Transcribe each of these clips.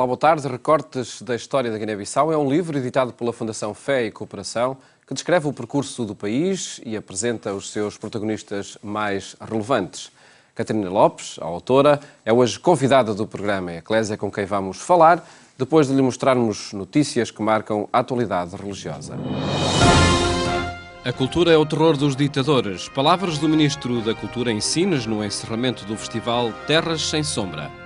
Olá, boa tarde. Recortes da história da Guiné-Bissau é um livro editado pela Fundação Fé e Cooperação que descreve o percurso do país e apresenta os seus protagonistas mais relevantes. Catarina Lopes, a autora, é hoje convidada do programa Eclésia, com quem vamos falar, depois de lhe mostrarmos notícias que marcam a atualidade religiosa. A cultura é o terror dos ditadores. Palavras do Ministro da Cultura em Sines no encerramento do festival Terras Sem Sombra.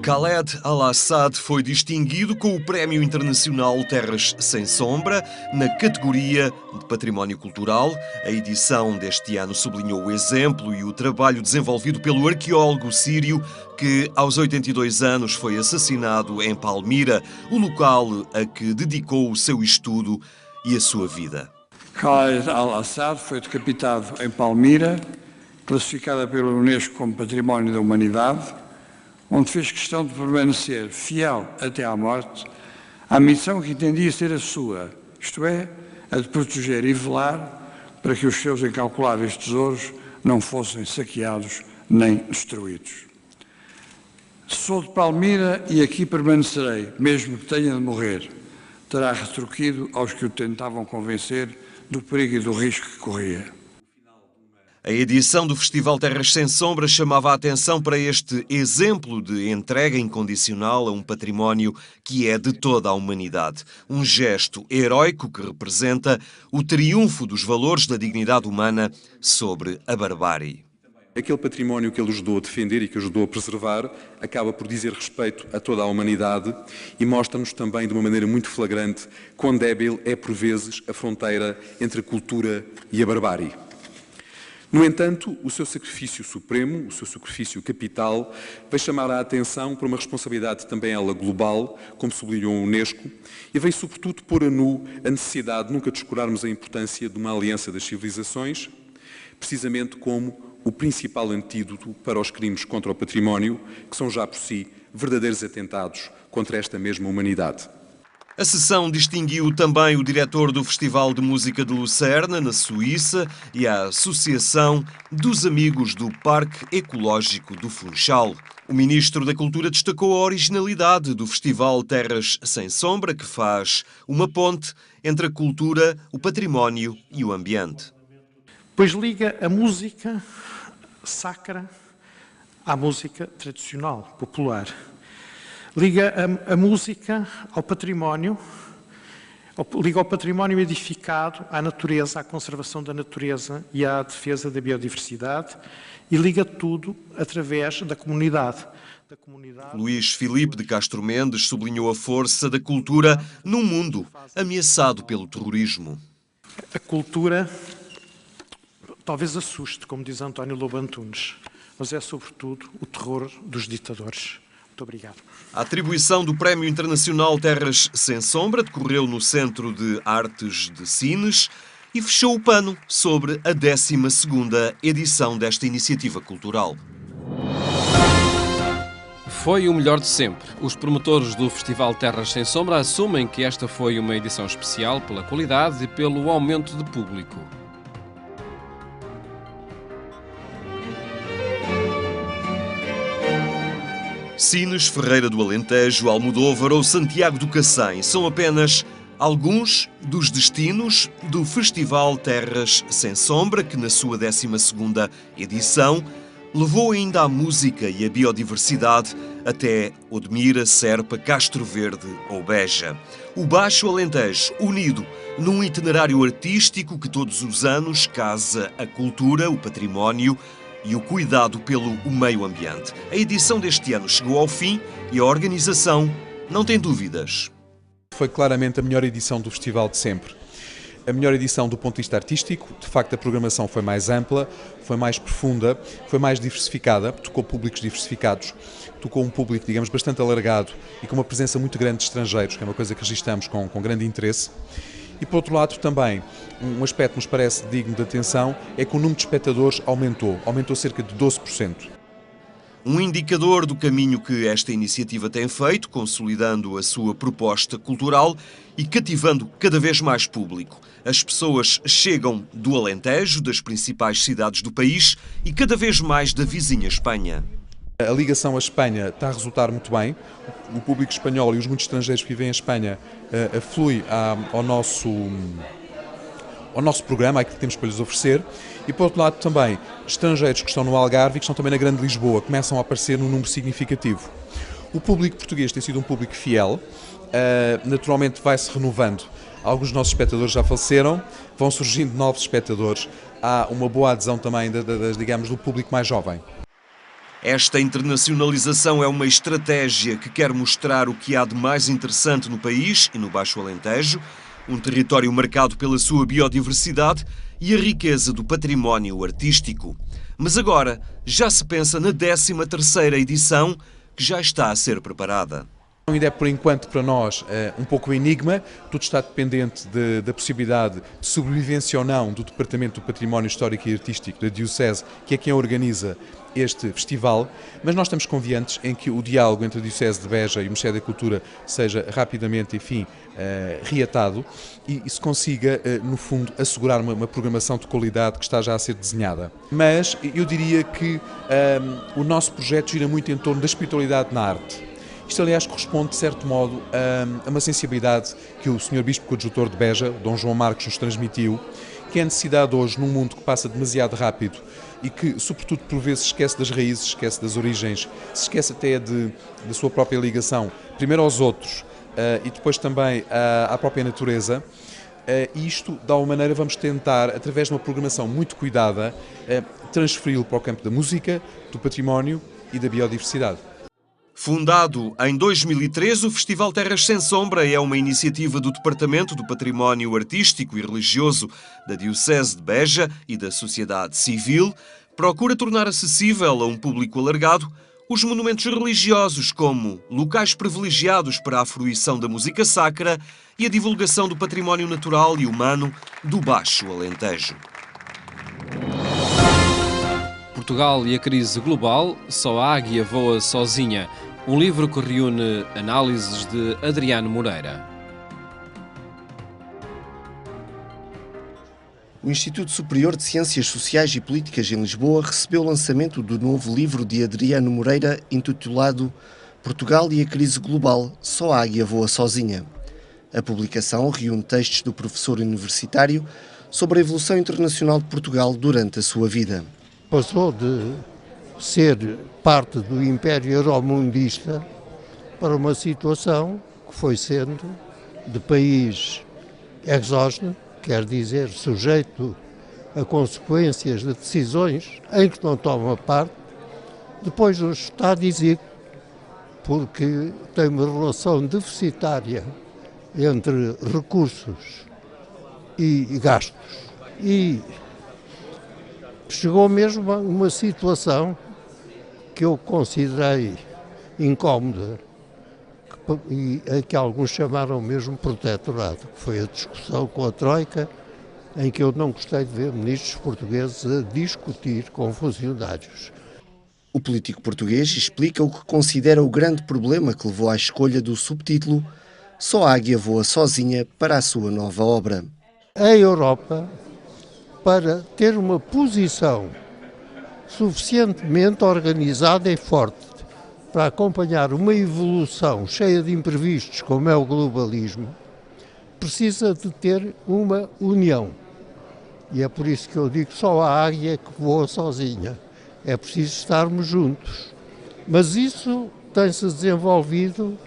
Khaled Al-Assad foi distinguido com o Prémio Internacional Terras Sem Sombra na categoria de Património Cultural. A edição deste ano sublinhou o exemplo e o trabalho desenvolvido pelo arqueólogo sírio que, aos 82 anos, foi assassinado em Palmira, o local a que dedicou o seu estudo e a sua vida. Khaled Al-Assad foi decapitado em Palmira, classificada pela Unesco como Património da Humanidade, onde fez questão de permanecer fiel até à morte à missão que entendia ser a sua, isto é, a de proteger e velar para que os seus incalculáveis tesouros não fossem saqueados nem destruídos. Sou de Palmira e aqui permanecerei, mesmo que tenha de morrer, terá retruquido aos que o tentavam convencer do perigo e do risco que corria. A edição do Festival Terras Sem Sombra chamava a atenção para este exemplo de entrega incondicional a um património que é de toda a humanidade. Um gesto heroico que representa o triunfo dos valores da dignidade humana sobre a barbárie. Aquele património que ele ajudou a defender e que ajudou a preservar acaba por dizer respeito a toda a humanidade e mostra-nos também de uma maneira muito flagrante quão débil é por vezes a fronteira entre a cultura e a barbárie. No entanto, o seu sacrifício supremo, o seu sacrifício capital, veio chamar a atenção para uma responsabilidade também ela global, como sublinhou a Unesco, e veio sobretudo pôr a nu a necessidade de nunca descurarmos a importância de uma aliança das civilizações, precisamente como o principal antídoto para os crimes contra o património, que são já por si verdadeiros atentados contra esta mesma humanidade. A sessão distinguiu também o diretor do Festival de Música de Lucerna, na Suíça, e a Associação dos Amigos do Parque Ecológico do Funchal. O Ministro da Cultura destacou a originalidade do Festival Terras Sem Sombra, que faz uma ponte entre a cultura, o património e o ambiente. Pois liga a música sacra à música tradicional, popular. Liga a música ao património, liga ao património edificado à natureza, à conservação da natureza e à defesa da biodiversidade e liga tudo através da comunidade. Luís Filipe de Castro Mendes sublinhou a força da cultura num mundo ameaçado pelo terrorismo. A cultura talvez assuste, como diz António Lobo Antunes, mas é sobretudo o terror dos ditadores. Muito obrigado. A atribuição do Prémio Internacional Terras Sem Sombra decorreu no Centro de Artes de Sines e fechou o pano sobre a 12ª edição desta iniciativa cultural. Foi o melhor de sempre. Os promotores do Festival Terras Sem Sombra assumem que esta foi uma edição especial pela qualidade e pelo aumento de público. Sines, Ferreira do Alentejo, Almodóvar ou Santiago do Cacém são apenas alguns dos destinos do Festival Terras Sem Sombra, que na sua 12ª edição levou ainda a música e a biodiversidade até Odmira, Serpa, Castro Verde ou Beja. O Baixo Alentejo, unido num itinerário artístico que todos os anos casa a cultura, o património e o cuidado pelo meio ambiente. A edição deste ano chegou ao fim e a organização não tem dúvidas. Foi claramente a melhor edição do festival de sempre. A melhor edição do ponto de vista artístico, de facto a programação foi mais ampla, foi mais profunda, foi mais diversificada, tocou públicos diversificados, tocou um público, digamos, bastante alargado e com uma presença muito grande de estrangeiros, que é uma coisa que registramos com grande interesse. E, por outro lado, também, um aspecto que nos parece digno de atenção é que o número de espectadores aumentou cerca de 12%. Um indicador do caminho que esta iniciativa tem feito, consolidando a sua proposta cultural e cativando cada vez mais público. As pessoas chegam do Alentejo, das principais cidades do país e cada vez mais da vizinha Espanha. A ligação à Espanha está a resultar muito bem. O público espanhol e os muitos estrangeiros que vivem em Espanha aflui ao nosso programa, aquilo que temos para lhes oferecer. E, por outro lado, também estrangeiros que estão no Algarve e que estão também na Grande Lisboa começam a aparecer num número significativo. O público português tem sido um público fiel, naturalmente vai-se renovando. Alguns dos nossos espectadores já faleceram, vão surgindo novos espectadores. Há uma boa adesão também, digamos, do público mais jovem. Esta internacionalização é uma estratégia que quer mostrar o que há de mais interessante no país e no Baixo Alentejo, um território marcado pela sua biodiversidade e a riqueza do património artístico. Mas agora já se pensa na 13ª edição, que já está a ser preparada. Ainda é, por enquanto, para nós, um pouco um enigma. Tudo está dependente da possibilidade de sobrevivência ou não do Departamento do Património Histórico e Artístico da Diocese, que é quem organiza este festival, mas nós estamos confiantes em que o diálogo entre a Diocese de Beja e o Ministério da Cultura seja rapidamente, enfim, reatado e se consiga, no fundo, assegurar uma programação de qualidade que está já a ser desenhada. Mas eu diria que o nosso projeto gira muito em torno da espiritualidade na arte. Isto, aliás, corresponde, de certo modo, a uma sensibilidade que o Sr. Bispo Coadjutor de Beja, Dom João Marcos, nos transmitiu, que é a necessidade hoje, num mundo que passa demasiado rápido e que, sobretudo, por vezes se esquece das raízes, se esquece das origens, se esquece até da sua própria ligação, primeiro aos outros e depois também à própria natureza. E isto, de alguma maneira, vamos tentar, através de uma programação muito cuidada, transferi-lo para o campo da música, do património e da biodiversidade. Fundado em 2013, o Festival Terras Sem Sombra é uma iniciativa do Departamento do Património Artístico e Religioso da Diocese de Beja e da sociedade civil. Procura tornar acessível a um público alargado os monumentos religiosos como locais privilegiados para a fruição da música sacra e a divulgação do património natural e humano do Baixo Alentejo. Portugal e a crise global, só a águia voa sozinha. Um livro que reúne análises de Adriano Moreira. O Instituto Superior de Ciências Sociais e Políticas em Lisboa recebeu o lançamento do novo livro de Adriano Moreira intitulado Portugal e a crise global, só a águia voa sozinha. A publicação reúne textos do professor universitário sobre a evolução internacional de Portugal durante a sua vida. Passou de ser parte do Império Euromundista para uma situação que foi sendo de país exógeno, quer dizer, sujeito a consequências de decisões em que não toma parte, depois do Estado exíguo, porque tem uma relação deficitária entre recursos e gastos. E chegou mesmo a uma situação que eu considerei incómoda e a que alguns chamaram mesmo protetorado, que foi a discussão com a Troika, em que eu não gostei de ver ministros portugueses a discutir com funcionários. O político português explica o que considera o grande problema que levou à escolha do subtítulo Só a águia voa sozinha para a sua nova obra. A Europa, para ter uma posição suficientemente organizada e forte para acompanhar uma evolução cheia de imprevistos como é o globalismo, precisa de ter uma união. E é por isso que eu digo só a águia que voa sozinha. É preciso estarmos juntos. Mas isso tem-se desenvolvido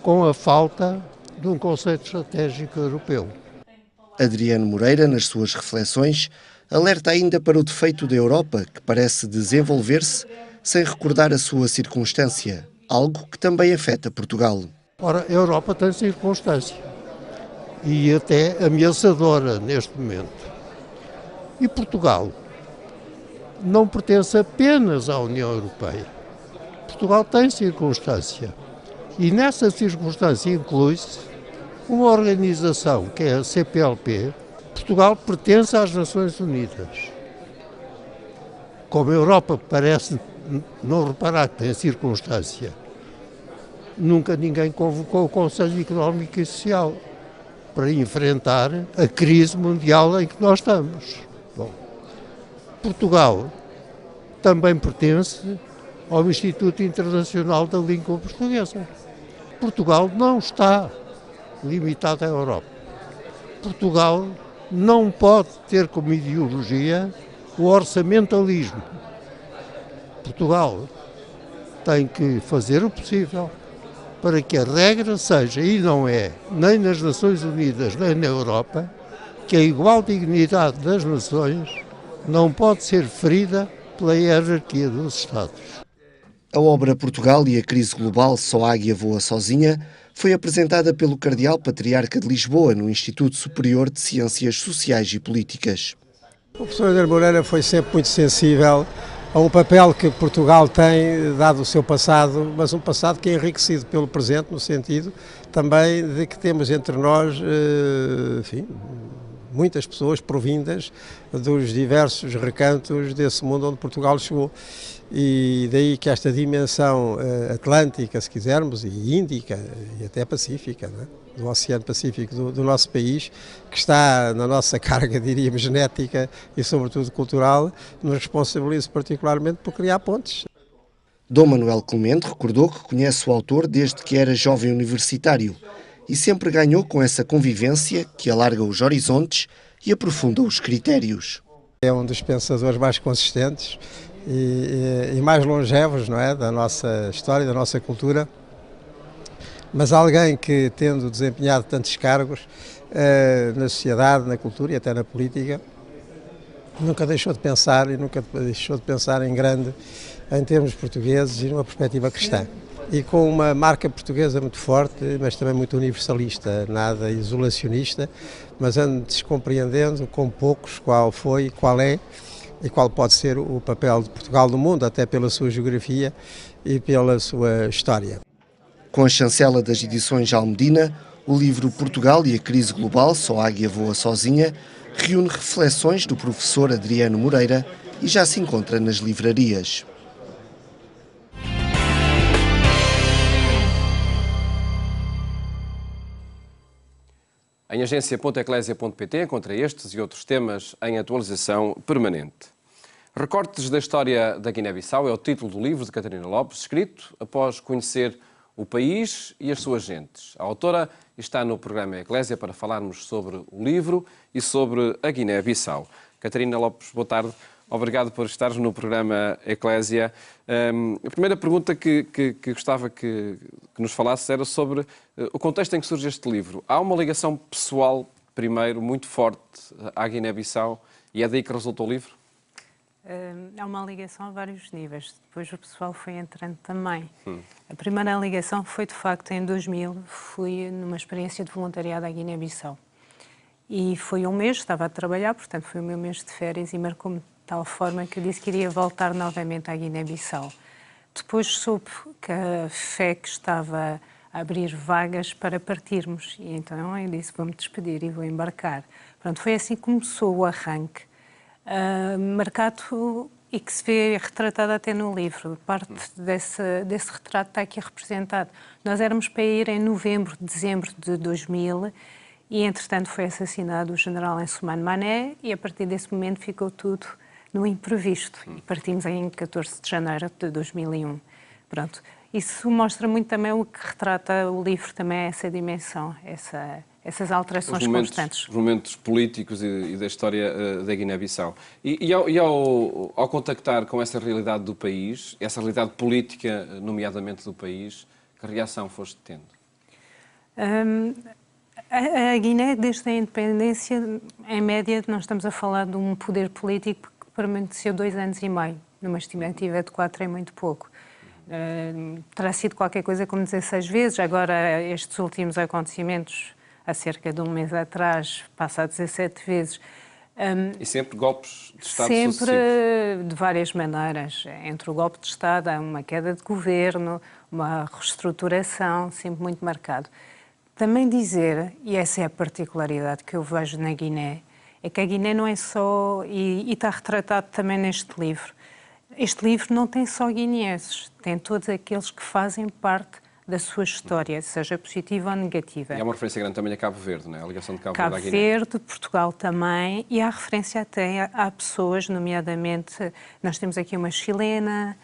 com a falta de um conceito estratégico europeu. Adriano Moreira, nas suas reflexões, alerta ainda para o defeito da Europa, que parece desenvolver-se sem recordar a sua circunstância, algo que também afeta Portugal. Ora, a Europa tem circunstância e até ameaçadora neste momento. E Portugal não pertence apenas à União Europeia. Portugal tem circunstância e nessa circunstância inclui-se uma organização que é a CPLP. Portugal pertence às Nações Unidas. Como a Europa parece não reparar que tem a circunstância. Nunca ninguém convocou o Conselho Económico e Social para enfrentar a crise mundial em que nós estamos. Bom, Portugal também pertence ao Instituto Internacional da Língua Portuguesa. Portugal não está limitado à Europa. Portugal não pode ter como ideologia o orçamentalismo. Portugal tem que fazer o possível para que a regra seja, e não é, nem nas Nações Unidas, nem na Europa, que a igual dignidade das nações não pode ser ferida pela hierarquia dos Estados. A obra Portugal e a crise global, Só a Águia Voa Sozinha, foi apresentada pelo Cardeal Patriarca de Lisboa no Instituto Superior de Ciências Sociais e Políticas. O professor Adriano Moreira foi sempre muito sensível ao papel que Portugal tem, dado o seu passado, mas um passado que é enriquecido pelo presente, no sentido também de que temos entre nós, enfim, muitas pessoas provindas dos diversos recantos desse mundo onde Portugal chegou. E daí que esta dimensão atlântica, se quisermos, e índica, e até pacífica, não é? Do Oceano Pacífico do nosso país, que está na nossa carga, diríamos, genética e sobretudo cultural, nos responsabiliza particularmente por criar pontes. Dom Manuel Clemente recordou que conhece o autor desde que era jovem universitário e sempre ganhou com essa convivência que alarga os horizontes e aprofunda os critérios. É um dos pensadores mais consistentes e mais longevos, não é, da nossa história, da nossa cultura, mas alguém que, tendo desempenhado tantos cargos na sociedade, na cultura e até na política, nunca deixou de pensar em grande em termos portugueses e numa perspectiva cristã. E com uma marca portuguesa muito forte, mas também muito universalista, nada isolacionista, mas antes compreendendo com poucos qual foi, qual é e qual pode ser o papel de Portugal no mundo, até pela sua geografia e pela sua história. Com a chancela das edições Almedina, o livro Portugal e a crise global, Só a Águia Voa Sozinha, reúne reflexões do professor Adriano Moreira e já se encontra nas livrarias. Em agência.eclesia.pt encontra estes e outros temas em atualização permanente. Recortes da história da Guiné-Bissau é o título do livro de Catarina Lopes, escrito após conhecer o país e as suas gentes. A autora está no programa Eclésia para falarmos sobre o livro e sobre a Guiné-Bissau. Catarina Lopes, boa tarde. Obrigado por estares no programa Eclésia. A primeira pergunta que gostava que nos falasse era sobre o contexto em que surge este livro. Há uma ligação pessoal, primeiro, muito forte à Guiné-Bissau e é daí que resultou o livro? Há uma ligação a vários níveis. Depois o pessoal foi entrando também. A primeira ligação foi, de facto, em 2000. Fui numa experiência de voluntariado à Guiné-Bissau. E foi um mês, estava a trabalhar, portanto foi o meu mês de férias e marcou-me de tal forma que eu disse que iria voltar novamente à Guiné-Bissau. Depois soube que a FEC estava a abrir vagas para partirmos e então eu disse, vou-me despedir e vou embarcar. Pronto, foi assim que começou o arranque, marcado e que se vê retratado até no livro. Parte desse retrato está aqui representado. Nós éramos para ir em novembro, dezembro de 2000 e, entretanto, foi assassinado o general Ensumano Mané e, a partir desse momento, ficou tudo no imprevisto. E partimos em 14 de janeiro de 2001. Pronto. Isso mostra muito também o que retrata o livro, também essa dimensão, essas alterações constantes. Os momentos políticos e da história da Guiné-Bissau. E ao contactar com essa realidade do país, essa realidade política, nomeadamente do país, que reação foste tendo? A Guiné, desde a independência, em média, nós estamos a falar de um poder político que permaneceu 2 anos e meio. Numa estimativa de 4 é muito pouco. Terá sido qualquer coisa como 16 vezes. Agora, estes últimos acontecimentos, há cerca de um mês atrás, passa a 17 vezes. E sempre golpes de Estado sempre sucessivos? De várias maneiras. Entre o golpe de Estado, há uma queda de governo, uma reestruturação, sempre muito marcado. Também dizer, e essa é a particularidade que eu vejo na Guiné, é que a Guiné não é só, e está retratado também neste livro, este livro não tem só guineenses, tem todos aqueles que fazem parte da sua história, seja positiva ou negativa. E há uma referência grande também a Cabo Verde, não é? A ligação de Cabo Cabo Verde à Guiné. Verde, Portugal também, e há referência até a pessoas, nomeadamente, nós temos aqui uma chilena,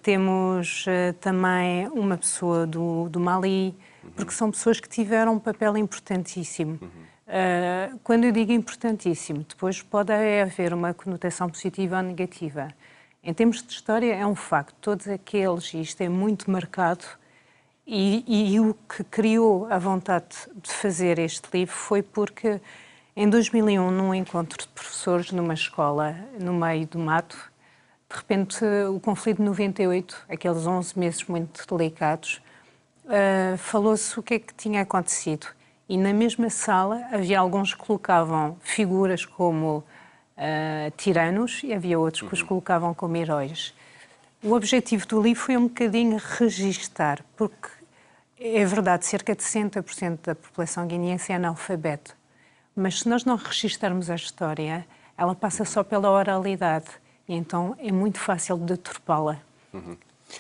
temos também uma pessoa do Mali, porque são pessoas que tiveram um papel importantíssimo. Quando eu digo importantíssimo, depois pode haver uma conotação positiva ou negativa. Em termos de história, é um facto. Todos aqueles, e isto é muito marcado, e o que criou a vontade de fazer este livro foi porque, em 2001, num encontro de professores numa escola, no meio do mato, de repente, o conflito de 98, aqueles 11 meses muito delicados, falou-se o que é que tinha acontecido. E na mesma sala havia alguns que colocavam figuras como tiranos e havia outros que os colocavam como heróis. O objetivo do livro foi um bocadinho registar, porque é verdade, cerca de 60% da população guineense é analfabeto, mas se nós não registarmos a história, ela passa só pela oralidade e então é muito fácil de deturpá-la.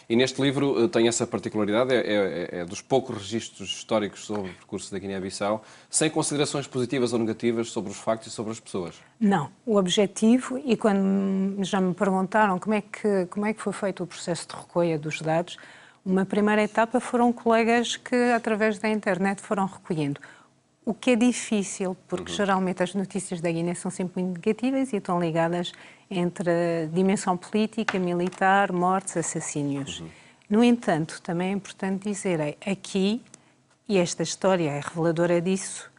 E neste livro tem essa particularidade, é dos poucos registros históricos sobre o percurso da Guiné-Bissau, sem considerações positivas ou negativas sobre os factos e sobre as pessoas. Não. O objetivo, e quando já me perguntaram como é que foi feito o processo de recolha dos dados, uma primeira etapa foram colegas que, através da internet, foram recolhendo. O que é difícil, porque geralmente as notícias da Guiné são sempre muito negativas e estão ligadas entre a dimensão política, militar, mortes, assassínios. No entanto, também é importante dizer, aqui, e esta história é reveladora disso,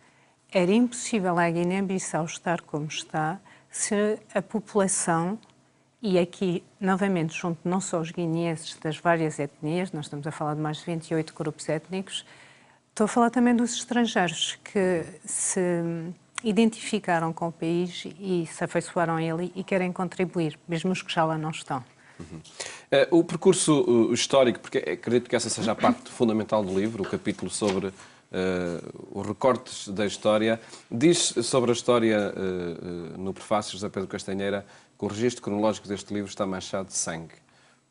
era impossível a Guiné-Bissau estar como está se a população, e aqui, novamente, junto não só os guineenses das várias etnias, nós estamos a falar de mais de 28 grupos étnicos, estou a falar também dos estrangeiros que se identificaram com o país e se afeiçoaram a ele e querem contribuir, mesmo os que já lá não estão. O percurso histórico, porque acredito que essa seja a parte fundamental do livro, o capítulo sobre os recortes da história, diz sobre a história no prefácio José Pedro Castanheira que o registro cronológico deste livro está manchado de sangue.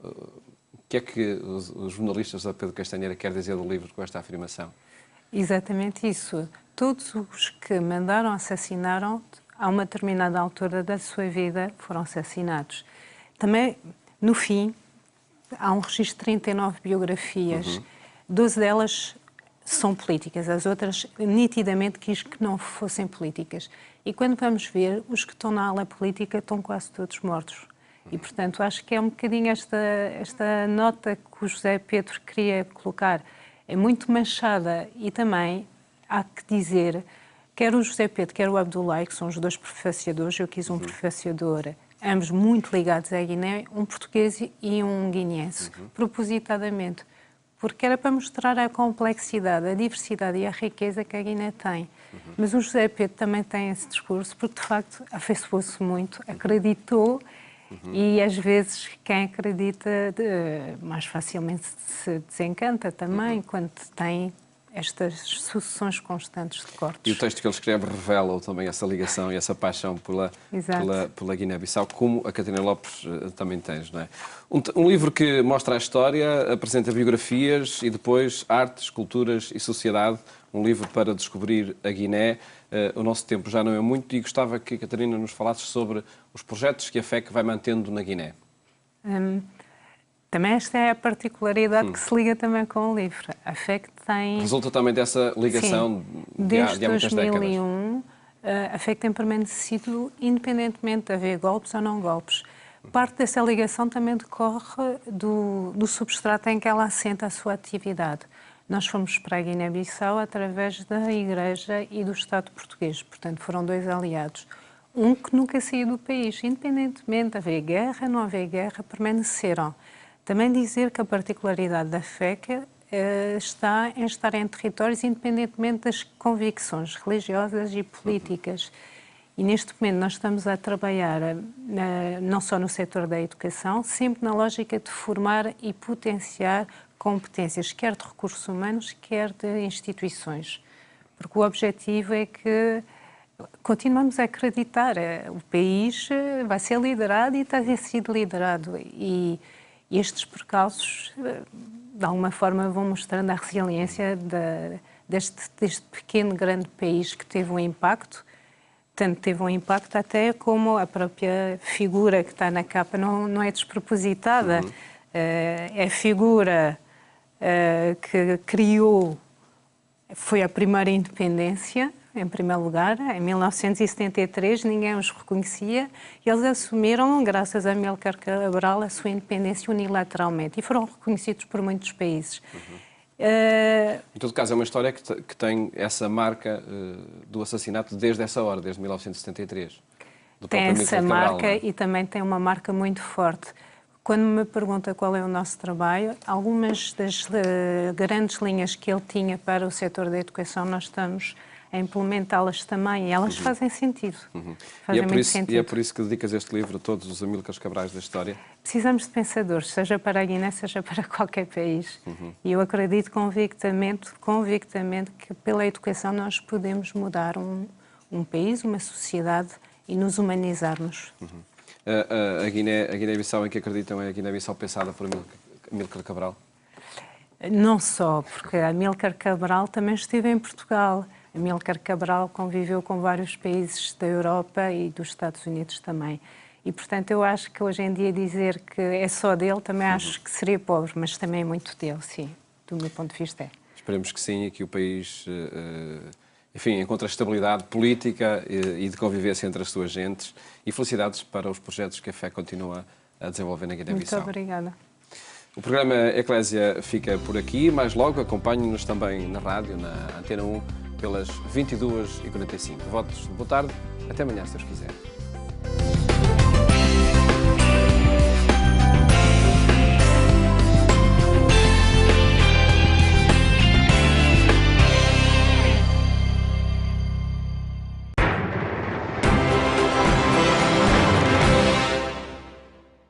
O que é que o jornalista José Pedro Castanheira quer dizer do livro com esta afirmação? Exatamente isso. Todos os que mandaram assassinaram, a uma determinada altura da sua vida, foram assassinados. Também, no fim, há um registro de 39 biografias. 12 delas são políticas, as outras nitidamente quis que não fossem políticas. E quando vamos ver, os que estão na ala política estão quase todos mortos. E, portanto, acho que é um bocadinho esta nota que o José Pedro queria colocar. É muito manchada e também há que dizer, quer o José Pedro, quer o Abdoulaye, que são os dois prefaciadores, eu quis um prefaciador, ambos muito ligados à Guiné, um português e um guineense, propositadamente, porque era para mostrar a complexidade, a diversidade e a riqueza que a Guiné tem. Mas o José Pedro também tem esse discurso, porque de facto afeiçoou-se muito, acreditou, e às vezes quem acredita mais facilmente se desencanta também quando tem estas sucessões constantes de cortes. E o texto que ele escreve revela também essa ligação e essa paixão pela Guiné-Bissau, como a Catarina Lopes também tens, não é? Um livro que mostra a história, apresenta biografias e depois artes, culturas e sociedade. Um livro para descobrir a Guiné. O nosso tempo já não é muito e gostava que a Catarina nos falasse sobre os projetos que a FEC vai mantendo na Guiné. Também esta é a particularidade que se liga também com o livro. A FEC tem... Resulta também dessa ligação de há muitas décadas. Desde 2001, a FEC tem permanecido independentemente de haver golpes ou não golpes. Parte dessa ligação também decorre do substrato em que ela assenta a sua atividade. Nós fomos para a Guiné-Bissau através da Igreja e do Estado português, portanto foram dois aliados. Um que nunca saiu do país, independentemente de haver guerra, não haver guerra, permaneceram. Também dizer que a particularidade da FEC está em estar em territórios independentemente das convicções religiosas e políticas. E neste momento nós estamos a trabalhar não só no setor da educação, sempre na lógica de formar e potenciar competências, quer de recursos humanos, quer de instituições. Porque o objetivo é que Continuamos a acreditar. O país vai ser liderado e está a ser liderado. E estes percalços, de alguma forma, vão mostrando a resiliência deste pequeno, grande país que teve um impacto. Tanto teve um impacto até como a própria figura que está na capa não é despropositada. É a figura que criou, foi a primeira independência, em primeiro lugar, em 1973, ninguém os reconhecia e eles assumiram, graças a Amílcar Cabral, a sua independência unilateralmente e foram reconhecidos por muitos países. Em todo caso, é uma história que tem essa marca do assassinato desde essa hora, desde 1973. Tem essa marca e também tem uma marca muito forte. Quando me pergunta qual é o nosso trabalho, algumas das grandes linhas que ele tinha para o setor da educação, nós estamos a implementá-las também e elas fazem sentido. Fazem muito sentido. E é por isso que dedicas este livro a todos os Amílcares Cabrais da história? Precisamos de pensadores, seja para a Guiné, seja para qualquer país. E eu acredito convictamente que pela educação nós podemos mudar um país, uma sociedade e nos humanizarmos. A Guiné-Bissau em que acreditam é a Guiné-Bissau pensada por Amílcar Cabral? Não só, porque a Amílcar Cabral também esteve em Portugal. Amílcar Cabral conviveu com vários países da Europa e dos Estados Unidos também. E, portanto, eu acho que hoje em dia dizer que é só dele, também acho que seria pobre, mas também é muito dele, sim, do meu ponto de vista é. Esperemos que sim e que o país, enfim, encontre a estabilidade política e de convivência entre as suas gentes e felicidades para os projetos que a FE continua a desenvolver na Guiné-Bissau. Muito obrigada. O programa Eclésia fica por aqui, mais logo acompanhe-nos também na rádio, na Antena 1, pelas 22h45. Votos de boa tarde, até amanhã, se Deus quiser.